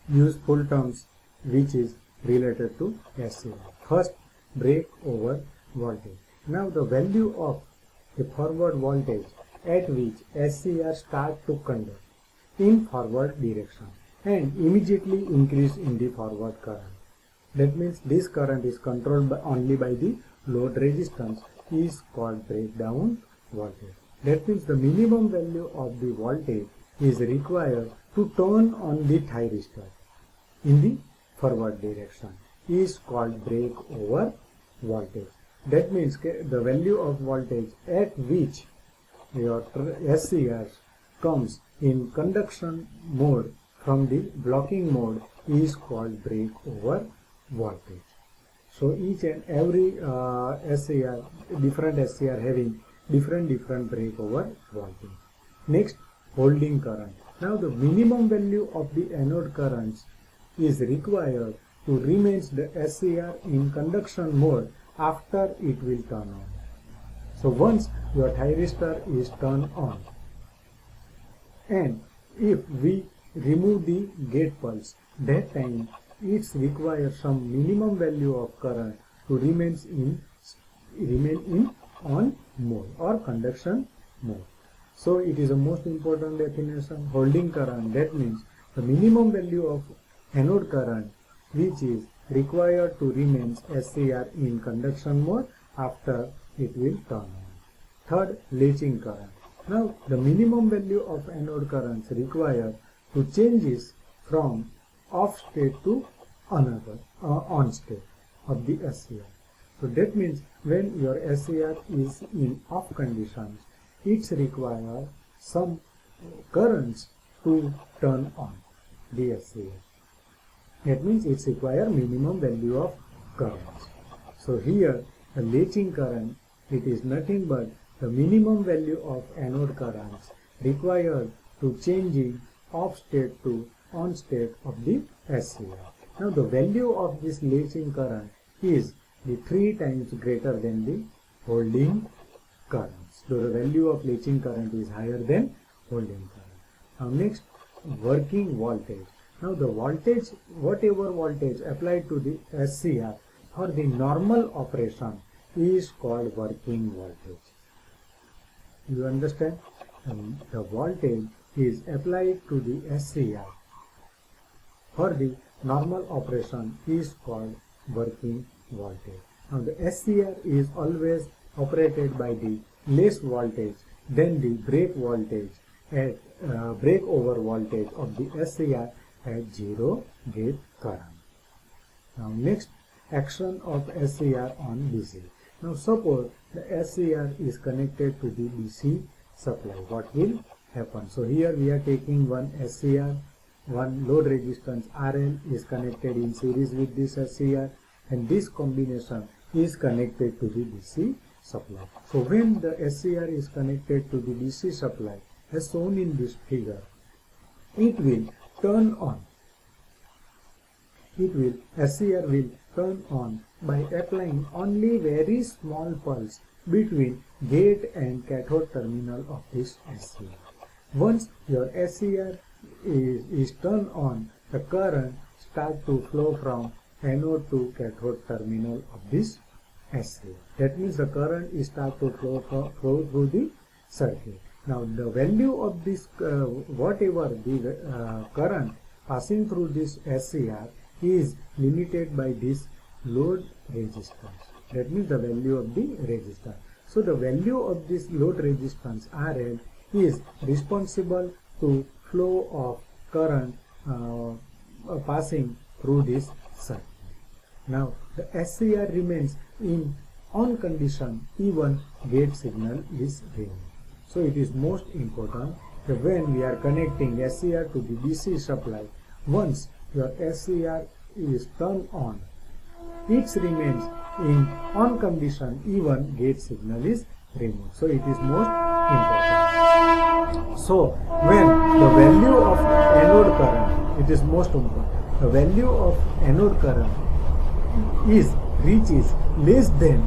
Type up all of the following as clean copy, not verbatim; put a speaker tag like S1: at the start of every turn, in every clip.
S1: useful terms which is related to SCR. First, break over voltage. Now the value of the forward voltage at which SCR starts to conduct in forward direction and immediately increase in the forward current. That means this current is controlled only by the load resistance is called breakdown voltage. That means the minimum value of the voltage is required to turn on the thyristor in the forward direction is called break over voltage. That means the value of voltage at which your SCR comes in conduction mode from the blocking mode is called break over voltage. So each and every SCR, different SCR having different break over voltage. Next, holding current. Now the minimum value of the anode currents is required to remain the SCR in conduction mode after it will turn on. So once your thyristor is turned on, and if we remove the gate pulse, that time it requires some minimum value of current to remain in on mode or conduction mode. So it is a most important definition. Holding current, that means the minimum value of anode current which is required to remain SCR in conduction mode after it will turn on. Third, latching current. Now the minimum value of anode currents required to change is from off state to another on state of the SCR. So that means when your SCR is in off conditions, it's require some currents to turn on the SCR. That means it's require minimum value of currents. So here the latching current, it is nothing but the minimum value of anode currents required to changing off state to on state of the SCR. Now the value of this latching current is the 3 times greater than the holding currents. So the value of latching current is higher than holding current. Now next, working voltage. Now the voltage, whatever voltage applied to the SCR for the normal operation is called working voltage. You understand? The voltage is applied to the SCR for the normal operation is called working voltage. Now the SCR is always operated by the less voltage than the break voltage at break over voltage of the SCR at 0 gate current. Now next, action of SCR on DC. Now suppose the SCR is connected to the DC supply. What will happen? So here we are taking one SCR, one load resistance RL is connected in series with this SCR, and this combination is connected to the DC supply. So when the SCR is connected to the DC supply as shown in this figure, it will turn on. SCR will turn on by applying only very small pulse between gate and cathode terminal of this SCR. Once your SCR is turned on, the current starts to flow from anode to cathode terminal of this SCR. That means the current is start to flow through the circuit. Now the value of this whatever the current passing through this SCR is limited by this load resistance. That means the value of the resistance. So the value of this load resistance RL is responsible to flow of current passing through this circuit. Now the SCR remains in on condition even gate signal is ringing. So it is most important that when we are connecting SCR to the DC supply, once your SCR is turned on, it remains in on condition even gate signal is removed. So it is most important. So when the value of anode current, it is most important, the value of anode current reaches less than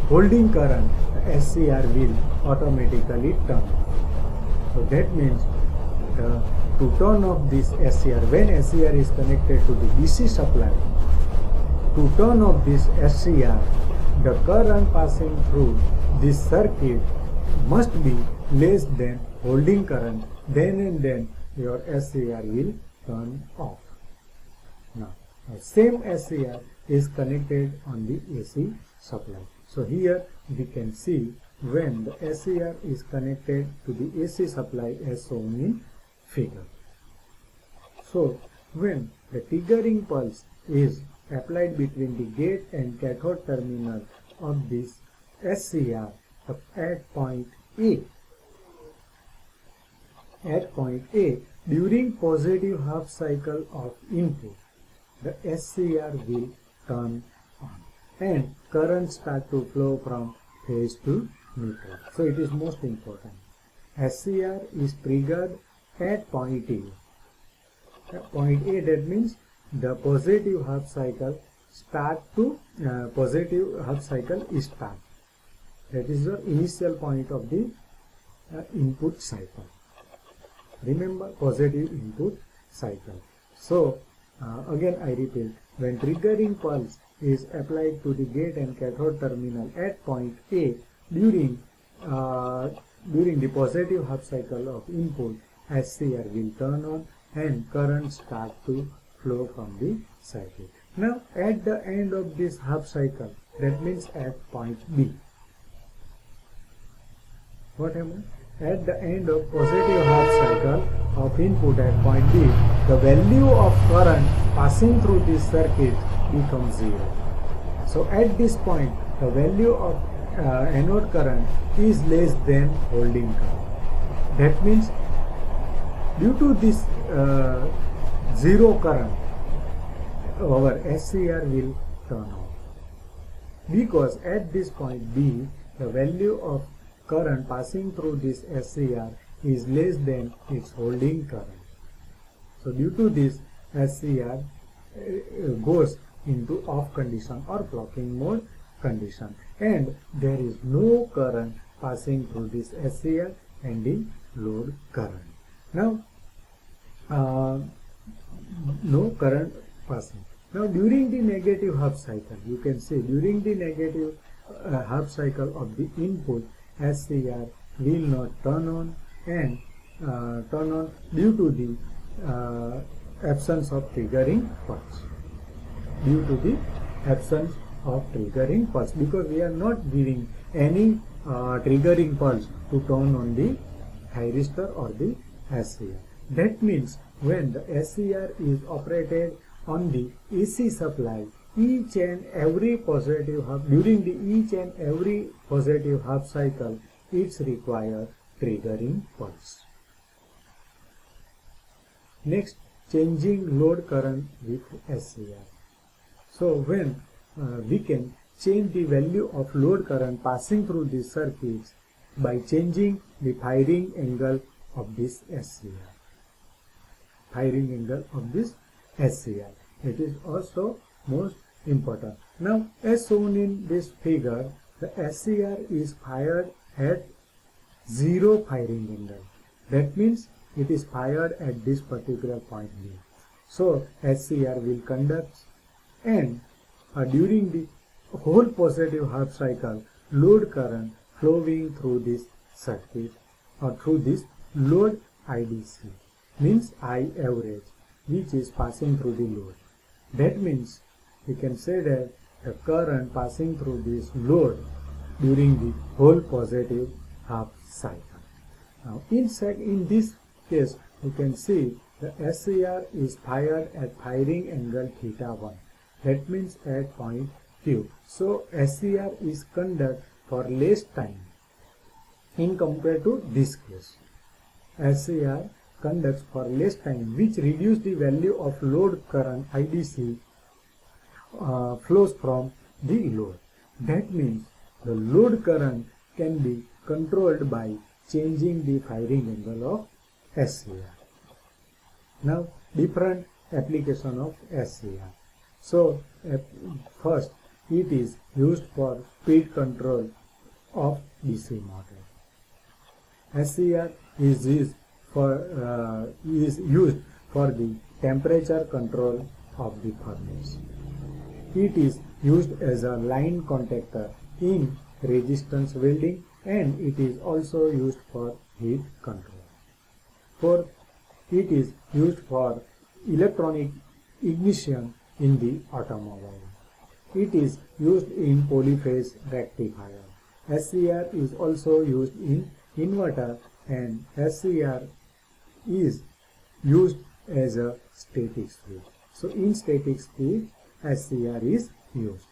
S1: holding current, the SCR will automatically turn on. So that means the to turn off this SCR, when SCR is connected to the DC supply, to turn off this SCR, the current passing through this circuit must be less than holding current, then and then your SCR will turn off. Now, the same SCR is connected on the AC supply. So here we can see when the SCR is connected to the AC supply as shown in figure. So when the triggering pulse is applied between the gate and cathode terminal of this SCR at point A, during positive half cycle of input, the SCR will turn on and current start to flow from phase to neutral. So it is most important. SCR is triggered at point A. At point A, that means the positive half cycle is start. That is the initial point of the input cycle. Remember, positive input cycle. So again I repeat, when triggering pulse is applied to the gate and cathode terminal at point A during the positive half cycle of input, SCR will turn on and current start to flow from the circuit. Now at the end of this half cycle, that means at point B, what happened? At the end of positive half cycle of input at point B, the value of current passing through this circuit becomes 0. So at this point, the value of anode current is less than holding current. That means due to this 0 current, our SCR will turn off. Because at this point B, the value of current passing through this SCR is less than its holding current. So due to this, SCR goes into off condition or clocking mode condition, and there is no current passing through this SCR and the load current. Now no current passing. Now during the negative half cycle, you can see during the negative half cycle of the input, SCR will not turn on and turn on due to the absence of triggering pulse. Due to the absence of triggering pulse, because we are not giving any triggering pulse to turn on the thyristor or the SCR. That means when the SCR is operated on the AC supply, each and every positive half, during the each and every positive half cycle, it's require triggering pulse. Next, changing load current with SCR. So when we can change the value of load current passing through these circuits by changing the firing angle of this SCR. Firing angle of this SCR. It is also most important. Now, as shown in this figure, the SCR is fired at 0 firing angle. That means it is fired at this particular point B. So, SCR will conduct, and during the whole positive half cycle, load current flowing through this circuit or through this load IDC, means I average, which is passing through the load. That means we can say that the current passing through this load during the whole positive half cycle. Now in this case, you can see the SCR is fired at firing angle θ1. That means at point Q. So SCR is conducted for less time in compared to this case. SCR conducts for less time, which reduces the value of load current IDC flows from the load. That means the load current can be controlled by changing the firing angle of SCR. Now, different application of SCR. So, first, it is used for speed control of DC motor. SCR is used is used for the temperature control of the furnace. It is used as a line contactor in resistance welding, and it is also used for heat control. Fourth, it is used for electronic ignition in the automobile. It is used in polyphase rectifier. SCR is also used in inverter, and SCR is used as a static switch. So in static switch, SCR is used.